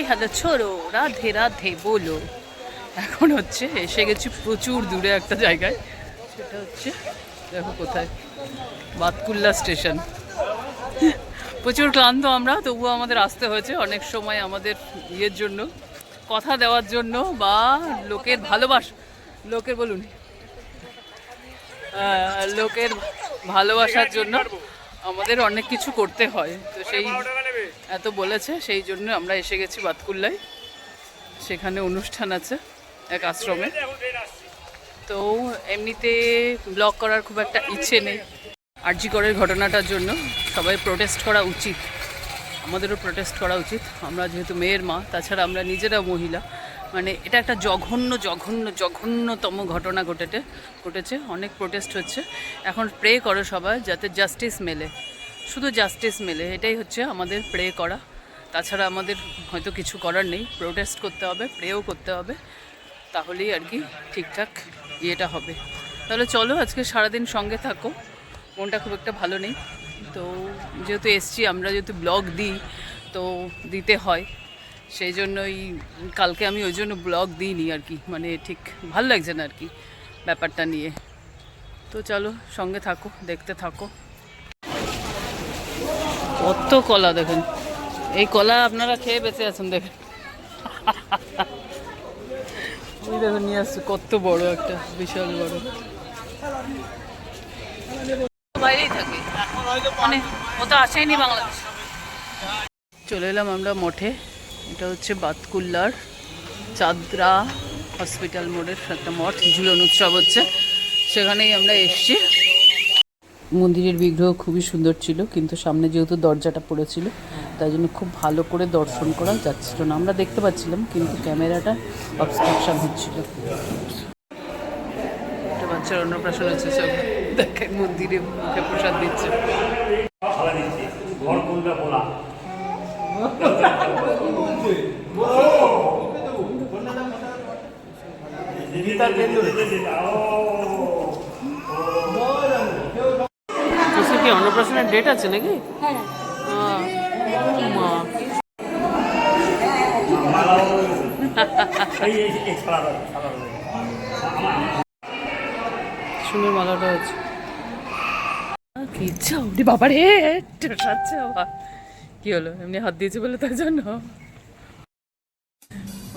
Hello ছোড়ো, Radhe Radhe বলো। এখন হচ্ছে এসে গেছি প্রচুর দূরে একটা জায়গায়, সেটা হচ্ছে দেখো কোথায়, বাতকুল্লা স্টেশন। প্রচুর ক্লান্ত আমরা, তবুও আমাদের আসতে হয়েছে অনেক সময় আমাদের ইয়ের জন্য, কথা দেওয়ার জন্য বা লোকের ভালোবাসা, লোকের বলুন লোকের ভালোবাসার জন্য আমাদের অনেক কিছু করতে হয়। তো সেই এত বলেছে, সেই জন্য আমরা এসে গেছি বাতকুল্লায়। সেখানে অনুষ্ঠান আছে এক আশ্রমে। তো এমনিতে ব্লগ করার খুব একটা ইচ্ছে নেই। আরজি করের ঘটনাটার জন্য সবাই প্রোটেস্ট করা উচিত, আমাদেরও প্রোটেস্ট করা উচিত। আমরা যেহেতু মেয়ের মা, তাছাড়া আমরা নিজেরা মহিলা, মানে এটা একটা জঘন্যতম ঘটনা ঘটেছে। অনেক প্রোটেস্ট হচ্ছে। এখন প্রে করো সবাই যাতে জাস্টিস মেলে, শুধু জাস্টিস মেলে, এটাই হচ্ছে আমাদের প্রে করা। তাছাড়া আমাদের হয়তো কিছু করার নেই, প্রোটেস্ট করতে হবে, প্রেও করতে হবে, তাহলেই আর কি ঠিকঠাক ইয়েটা হবে। তাহলে চলো আজকে সারাদিন সঙ্গে থাকো। মনটা খুব একটা ভালো নেই, তো যেহেতু এসছি, আমরা যেহেতু ব্লগ দিই তো দিতে হয়, সেই জন্যই কালকে আমি ওই জন্য ব্লগ দিইনি আর কি, মানে ঠিক ভালো লাগছে না আর কি ব্যাপারটা নিয়ে। তো চলো সঙ্গে থাকো, দেখতে থাকো। কত কলা দেখেন, এই কলা আপনারা খেয়ে বেঁচে আছেন দেখেন। ওই দেখুন নিয়ে আসছে, কত বড় একটা, বিশাল বড়। বাইরেই থাকে, মানে ও তো আসেনি বাংলাদেশ। চলে এলাম আমরা মঠে। এটা হচ্ছে বাতকুল্লার চাঁদরা হসপিটাল মোড়ের একটা মঠ, ঝুলন উৎসব হচ্ছে, সেখানেই আমরা এসছি। মন্দিরের বিগ্রহ খুবই সুন্দর ছিল, কিন্তু সামনে যেহেতু দরজাটা পড়েছিল তাই জন্য খুব ভালো করে দর্শন করা যাচ্ছিল না। আমরা দেখতে পাচ্ছিলাম কিন্তু ক্যামেরাটা অবস্ট্রাকশন হচ্ছিল। একটা বাচ্চার অন্নপ্রাশন হচ্ছে, সব দেখেন মন্দিরে মুখে প্রসাদ দিচ্ছে। কি অন্নপ্রাশনের ডেট আছে নাকি? সুন্দর মালাটা আছে, কি ইচ্ছা ওরে বাবা রে, ঠোসাচ্ছে বাবা। কি হলো, এমনি হাত দিয়েছে বলে তার জন্য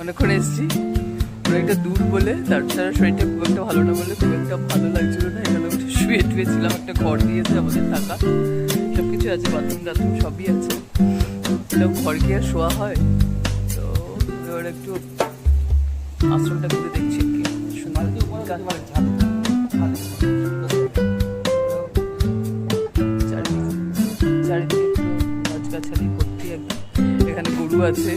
অনেকক্ষণ এসছি, অনেকটা দূর বলে, তাছাড়া শরীরটা খুব একটা ভালো না বলে খুব একটা ভালো লাগছিল না। এখানে উঠে শুয়েছিলাম, একটা ঘর দিয়েছে আমাদের থাকা, সব কিছু আছে, বাথরুম টাথরুম সবই আছে। ঘর কি আর শোয়া হয়? তো এবার একটু আশ্রমটা ঘুরে দেখছি কি সুন্দর, চারিদিকে গাছগাছালি ভর্তি একদম। এখানে গরু আছে,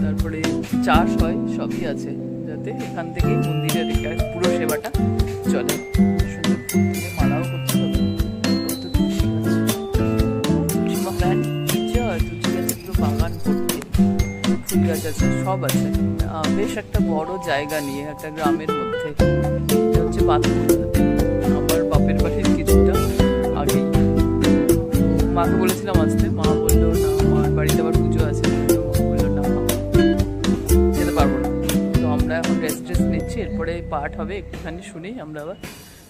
তারপরে চাষ হয়, সবই আছে, যাতে এখান থেকেই মন্দিরের পুরো সেবাটা চলে। সুন্দর ফুল দিয়ে মালাও করতে হবে, কত তুলসী গাছ, তুলসী গাছ পুরো বাগান ভর্তি, ফুল গাছ আছে, সব আছে। বেশ একটা বড় জায়গা নিয়ে, একটা গ্রামের মধ্যে। এটা হচ্ছে বাতকুল্লা, আমার বাপের বাড়ির কিছুটা আগেই। মাকে বলেছিলাম আসতে, মা বললো না, আমার বাড়িতে আবার পুজো আছে, বললো না যেতে পারবো না। তো আমরা এখন রেস্ট নিচ্ছি, এরপরে পাঠ হবে, একটুখানি শুনেই আমরা আবার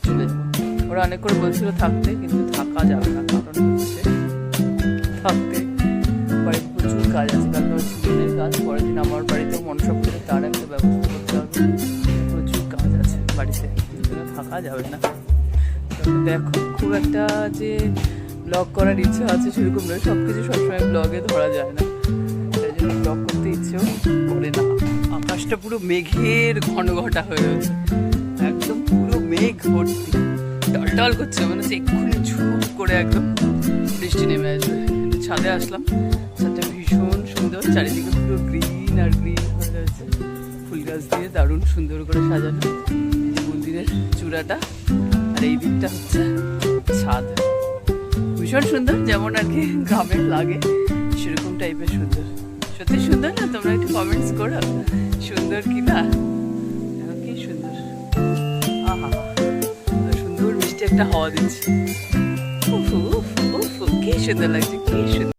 চলে যাবো। ওরা অনেক করে বলছিল থাকতে, কিন্তু থাকা যাবে না, কারণ হচ্ছে থাকতে বাড়িতে প্রচুর কাজ আছে। কারণ ঝুলনের কাজ, পরের দিন আমার বাড়িতেও মনসা করে তার একটা ব্যবস্থা করতে হবে, প্রচুর কাজ আছে বাড়িতে, থাকা যাবে না। দেখো খুব একটা যে ব্লগ করার ইচ্ছে আছে সেরকম নয়, সব কিছু সবসময় ব্লগে ধরা যায় না, তাই জন্য ব্লগ করতে ইচ্ছেও করে না। আকাশটা পুরো মেঘের ঘনঘটা হয়ে রয়েছে, একদম পুরো মেঘ ভর্তি, টলটল করছে, মানে এক্ষুনি ঝুপ করে একদম বৃষ্টি নেমে আসবে। কিন্তু ছাদে আসলাম, ছাদটা ভীষণ সুন্দর, চারিদিকে পুরো গ্রিন আর গ্রিন হয়ে রয়েছে, ফুল গাছ দিয়ে দারুণ সুন্দর করে সাজানো মন্দিরের চূড়াটা, আর এই দিকটা হচ্ছে ছাদ। ভীষণ সুন্দর, যেমন আর কি গ্রামে লাগে সেরকম টাইপের সুন্দর। সত্যি সুন্দর না? তোমরা একটু কমেন্টস করো সুন্দর কি না, কি সুন্দর। আহা, সুন্দর মিষ্টি একটা হাওয়া দিচ্ছে, কি সুন্দর লাগছে, কি সুন্দর।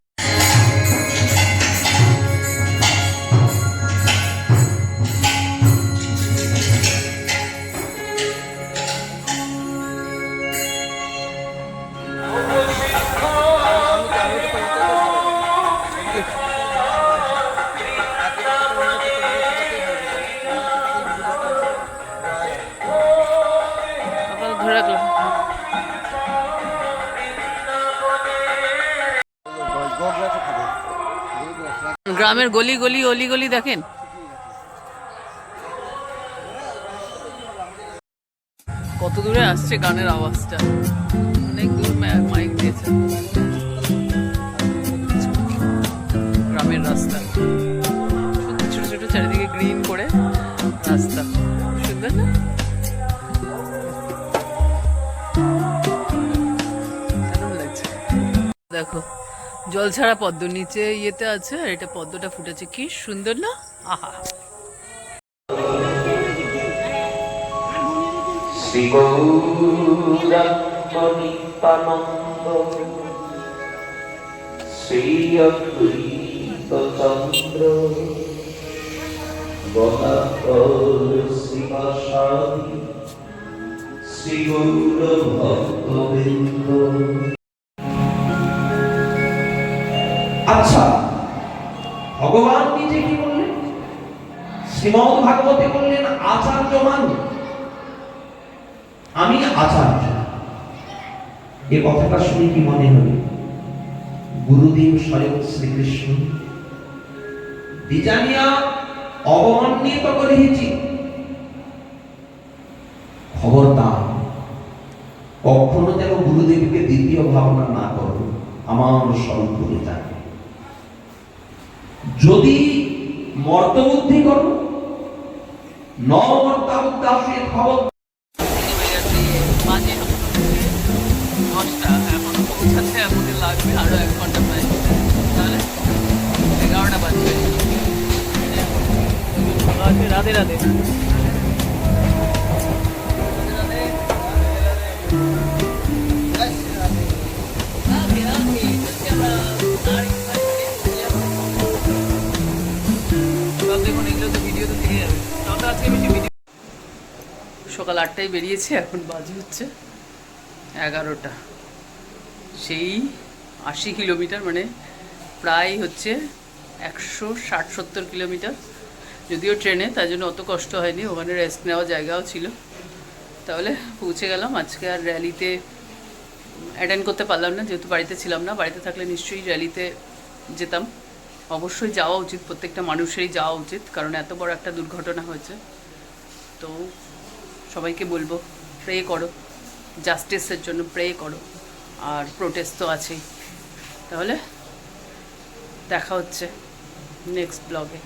গ্রামের গলি গলি অলি গলি দেখেন। কত দূরে আসছে গানের আওয়াজটা, অনেক দূর মাইক দিয়েছে। গ্রামের রাস্তা, ছোট ছোট চারিদিকে গ্রিন করে রাস্তা, সুন্দর না? দারুণ লাগছে। দেখো জল ছাড়া পদ্ম নিচে ইয়েতে আছে, আর এটা পদ্মটা ফুটেছে, কি সুন্দর না? আহা, শ্রী গৌরাঙ্গনিত্যানন্দ শ্রী অদ্বৈত চন্দ্র গদাধর শ্রীবাসাদি শ্রী গৌর ভক্তবৃন্দ। আচ্ছা, ভগবান নিজে কি বললেন? শ্রীমদ্ ভাগবতে বললেন আচার্য মান, আমি আচার্য। এ কথাটা শুনে কি মনে হবে? গুরুদেব স্বয়ং শ্রীকৃষ্ণ বিজানিয়া অবমান্বিত করেছি। খবরদার কখনো যেন গুরুদেবকে দ্বিতীয় ভাবনা না করো, আমার স্বরূপ বলে যাবে। যদি মর্তবুদ্ধি করো, নমর্তাবুদ্দাসে খবর। এখনো পৌঁছাতে আমাদের লাগবে আরো 1 ঘন্টা প্রায়, তাহলে 11টা বাজবে। রাধে রাধে। সকাল 8টায় বেরিয়েছি, এখন বাজে হচ্ছে 11টা। সেই 80 কিলোমিটার, মানে প্রায় হচ্ছে 160-70 কিলোমিটার। যদিও ট্রেনে, তাই জন্য অত কষ্ট হয়নি, ওখানে রেস্ট নেওয়ার জায়গাও ছিল। তাহলে পৌঁছে গেলাম। আজকে আর র্যালিতে অ্যাটেন্ড করতে পারলাম না, যেহেতু বাড়িতে ছিলাম না। বাড়িতে থাকলে নিশ্চয়ই র্যালিতে যেতাম। অবশ্যই যাওয়া উচিত, প্রত্যেকটা মানুষেরই যাওয়া উচিত, কারণ এত বড় একটা দুর্ঘটনা হয়েছে। তো সবাইকে বলবো, প্রে করো, জাস্টিসের জন্য প্রে করো, আর প্রোটেস্ট তো আছেই। তাহলে দেখা হচ্ছে নেক্সট ব্লগে।